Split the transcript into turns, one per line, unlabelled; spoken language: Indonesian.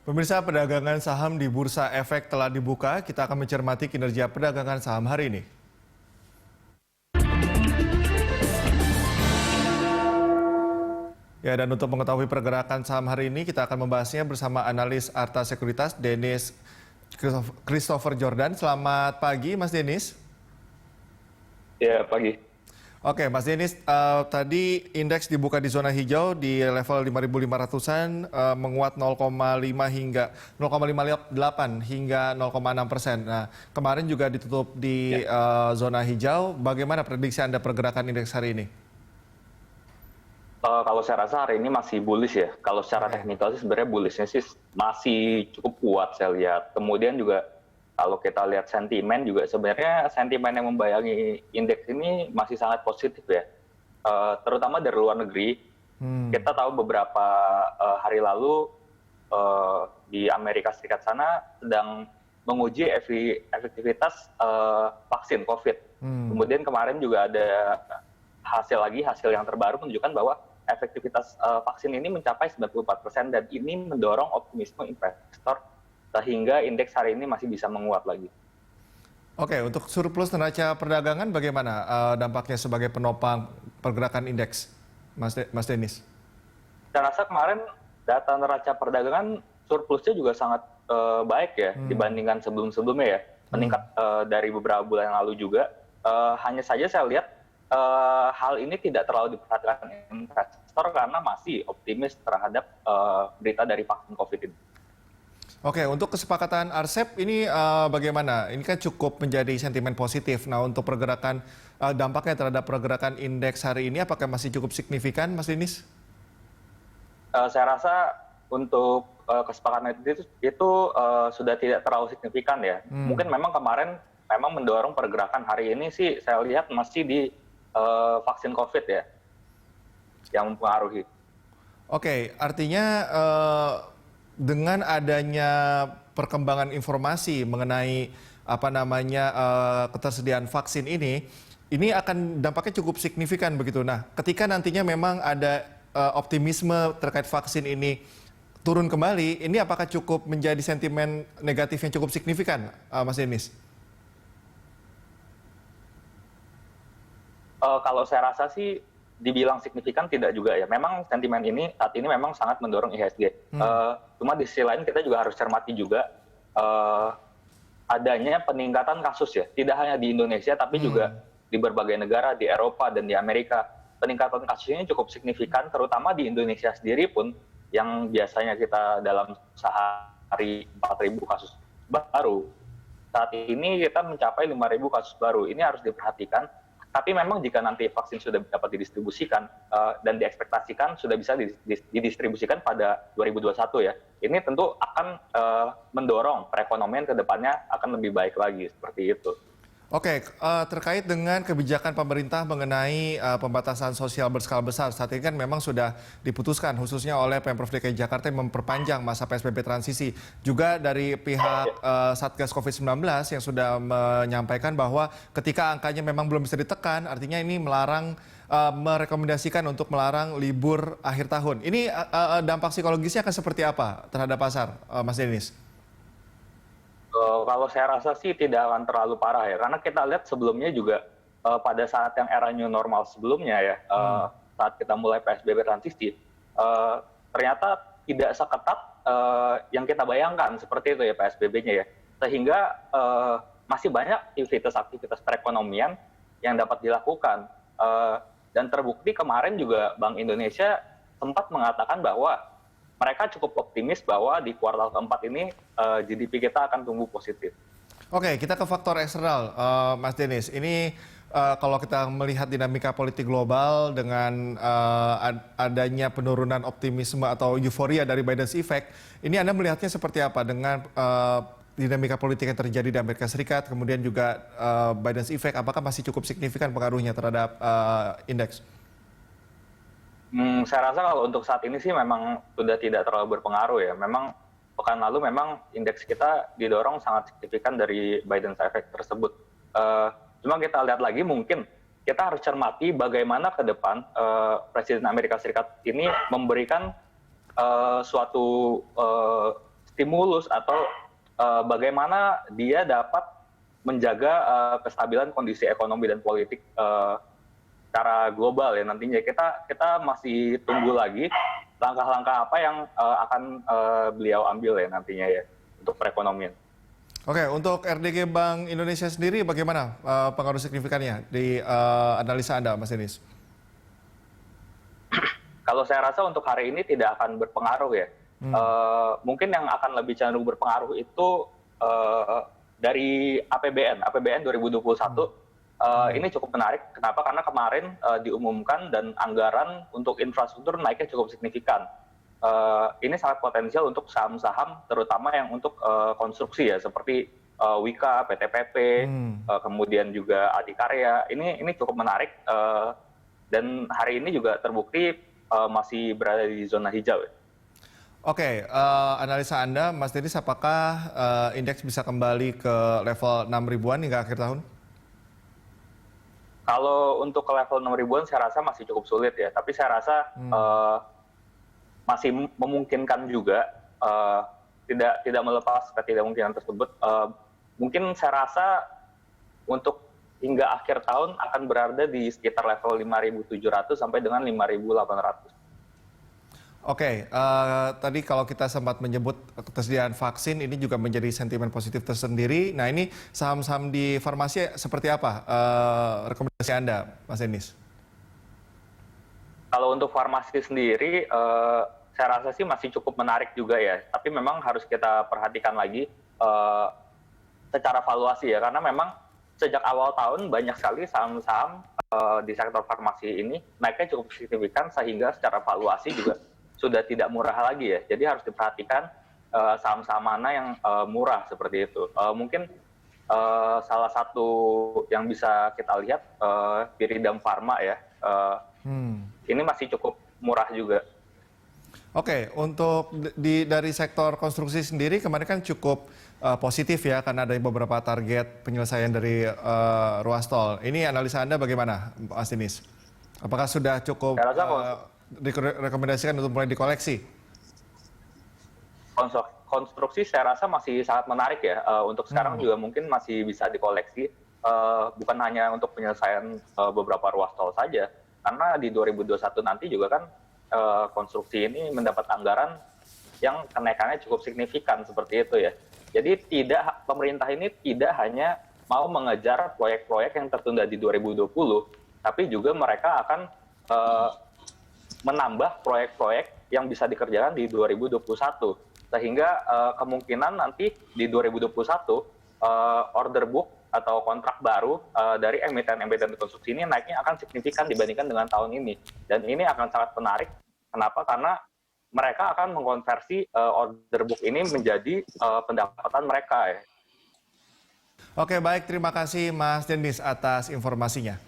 Pemirsa, perdagangan saham di Bursa Efek telah dibuka. Kita akan mencermati kinerja perdagangan saham hari ini. Ya, dan untuk mengetahui pergerakan saham hari ini, kita akan membahasnya bersama analis Arta Sekuritas, Dennis Christopher Jordan. Selamat pagi, Mas Dennis.
Ya, pagi.
Oke, Mas Dennis, tadi indeks dibuka di zona hijau di level 5.500-an, menguat 0,5 hingga 0,58 hingga 0,6%. Nah, kemarin juga ditutup di zona hijau. Bagaimana prediksi Anda pergerakan indeks hari ini?
Kalau saya rasa hari ini masih bullish ya. Kalau secara teknikal sih sebenarnya bullishnya sih masih cukup kuat saya lihat. Kemudian juga kalau kita lihat sentimen juga sebenarnya sentimen yang membayangi indeks ini masih sangat positif ya. Terutama dari luar negeri. Kita tahu beberapa hari lalu di Amerika Serikat sana sedang menguji efektivitas vaksin COVID. Kemudian kemarin juga ada hasil yang terbaru menunjukkan bahwa efektivitas vaksin ini mencapai 94% dan ini mendorong optimisme investor sehingga indeks hari ini masih bisa menguat lagi.
Oke, untuk surplus neraca perdagangan bagaimana dampaknya sebagai penopang pergerakan indeks, Mas Dennis?
Saya rasa kemarin data neraca perdagangan surplusnya juga sangat baik ya dibandingkan sebelum-sebelumnya ya. Meningkat dari beberapa bulan yang lalu juga. Hanya saja saya lihat hal ini tidak terlalu diperhatikan investor karena masih optimis terhadap berita dari vaksin COVID ini.
Oke, untuk kesepakatan RCEP ini bagaimana? Ini kan cukup menjadi sentimen positif. Nah, untuk pergerakan dampaknya terhadap pergerakan indeks hari ini, apakah masih cukup signifikan, Mas Dennis?
Saya rasa untuk kesepakatan itu sudah tidak terlalu signifikan ya. Mungkin memang kemarin memang mendorong pergerakan hari ini sih saya lihat masih di vaksin COVID ya yang mempengaruhi.
Oke, artinya dengan adanya perkembangan informasi mengenai ketersediaan vaksin ini akan dampaknya cukup signifikan begitu. Nah, ketika nantinya memang ada optimisme terkait vaksin ini turun kembali, ini apakah cukup menjadi sentimen negatif yang cukup signifikan, Mas Dennis?
Kalau saya rasa sih dibilang signifikan tidak juga ya. Memang sentimen ini saat ini memang sangat mendorong IHSG. Cuma di sisi lain kita juga harus cermati juga adanya peningkatan kasus ya. Tidak hanya di Indonesia tapi juga di berbagai negara, di Eropa dan di Amerika. Peningkatan kasus ini cukup signifikan, terutama di Indonesia sendiri pun yang biasanya kita dalam sehari 4.000 kasus baru. Saat ini kita mencapai 5.000 kasus baru. Ini harus diperhatikan. Tapi memang jika nanti vaksin sudah dapat didistribusikan dan diekspektasikan sudah bisa didistribusikan pada 2021 ya, ini tentu akan mendorong perekonomian ke depannya akan lebih baik lagi seperti itu.
Oke, terkait dengan kebijakan pemerintah mengenai pembatasan sosial berskala besar, saat ini kan memang sudah diputuskan khususnya oleh Pemprov DKI Jakarta yang memperpanjang masa PSBB transisi. Juga dari pihak Satgas COVID-19 yang sudah menyampaikan bahwa ketika angkanya memang belum bisa ditekan, artinya ini merekomendasikan untuk melarang libur akhir tahun. Ini dampak psikologisnya akan seperti apa terhadap pasar, Mas Dennis?
Kalau saya rasa sih tidak akan terlalu parah ya, karena kita lihat sebelumnya juga pada saat yang era new normal sebelumnya ya, saat kita mulai PSBB transisi, ternyata tidak seketat yang kita bayangkan seperti itu ya PSBB-nya ya, sehingga masih banyak aktivitas perekonomian yang dapat dilakukan, dan terbukti kemarin juga Bank Indonesia sempat mengatakan bahwa mereka cukup optimis bahwa di kuartal keempat ini GDP kita akan tumbuh positif.
Oke, kita ke faktor eksternal, Mas Dennis. Ini kalau kita melihat dinamika politik global dengan adanya penurunan optimisme atau euforia dari Biden's effect, ini Anda melihatnya seperti apa dengan dinamika politik yang terjadi di Amerika Serikat, kemudian juga Biden's effect, apakah masih cukup signifikan pengaruhnya terhadap indeks?
Saya rasa kalau untuk saat ini sih memang sudah tidak terlalu berpengaruh ya. Memang pekan lalu memang indeks kita didorong sangat signifikan dari Biden's effect tersebut. Cuma kita lihat lagi mungkin kita harus cermati bagaimana ke depan Presiden Amerika Serikat ini memberikan suatu stimulus atau bagaimana dia dapat menjaga kestabilan kondisi ekonomi dan politik secara global ya nantinya. Kita masih tunggu lagi langkah-langkah apa yang akan beliau ambil ya nantinya ya untuk perekonomian.
Oke, untuk RDG Bank Indonesia sendiri bagaimana pengaruh signifikannya di analisa Anda, Mas Denis?
Kalau saya rasa untuk hari ini tidak akan berpengaruh ya. Mungkin yang akan lebih cenderung berpengaruh itu dari APBN 2021. Ini cukup menarik. Kenapa? Karena kemarin diumumkan dan anggaran untuk infrastruktur naiknya cukup signifikan. Ini sangat potensial untuk saham-saham, terutama yang untuk konstruksi ya, seperti Wika, PT PP, kemudian juga Adikarya. Ini cukup menarik dan hari ini juga terbukti masih berada di zona hijau.
Oke, analisa Anda, Mas Denis, apakah indeks bisa kembali ke level 6 ribuan hingga akhir tahun?
Kalau untuk ke level 6 ribuan saya rasa masih cukup sulit ya, tapi saya rasa masih memungkinkan juga, tidak melepas ketidakmungkinan tersebut. Mungkin saya rasa untuk hingga akhir tahun akan berada di sekitar level 5.700 sampai dengan 5.800.
Oke, tadi kalau kita sempat menyebut ketersediaan vaksin ini juga menjadi sentimen positif tersendiri. Nah ini saham-saham di farmasi seperti apa rekomendasi Anda, Mas Denis?
Kalau untuk farmasi sendiri, saya rasa sih masih cukup menarik juga ya. Tapi memang harus kita perhatikan lagi secara valuasi ya. Karena memang sejak awal tahun banyak sekali saham-saham di sektor farmasi ini naiknya cukup signifikan sehingga secara valuasi juga sudah tidak murah lagi ya. Jadi harus diperhatikan saham-saham mana yang murah seperti itu. Mungkin salah satu yang bisa kita lihat Piridam Pharma ya. Ini masih cukup murah juga.
Oke, untuk dari sektor konstruksi sendiri kemarin kan cukup positif ya karena ada beberapa target penyelesaian dari ruas tol. Ini analisa Anda bagaimana, Mas Denis? Apakah sudah cukup direkomendasikan untuk mulai dikoleksi?
Konstruksi saya rasa masih sangat menarik ya. Untuk sekarang juga mungkin masih bisa dikoleksi. Bukan hanya untuk penyelesaian beberapa ruas tol saja. Karena di 2021 nanti juga kan konstruksi ini mendapat anggaran yang kenaikannya cukup signifikan seperti itu ya. Jadi pemerintah ini tidak hanya mau mengejar proyek-proyek yang tertunda di 2020, tapi juga mereka akan menambah proyek-proyek yang bisa dikerjakan di 2021. Sehingga kemungkinan nanti di 2021 order book atau kontrak baru dari emiten-emiten konstruksi ini naiknya akan signifikan dibandingkan dengan tahun ini. Dan ini akan sangat menarik. Kenapa? Karena mereka akan mengkonversi order book ini menjadi pendapatan mereka. Ya.
Oke, baik. Terima kasih Mas Denis atas informasinya.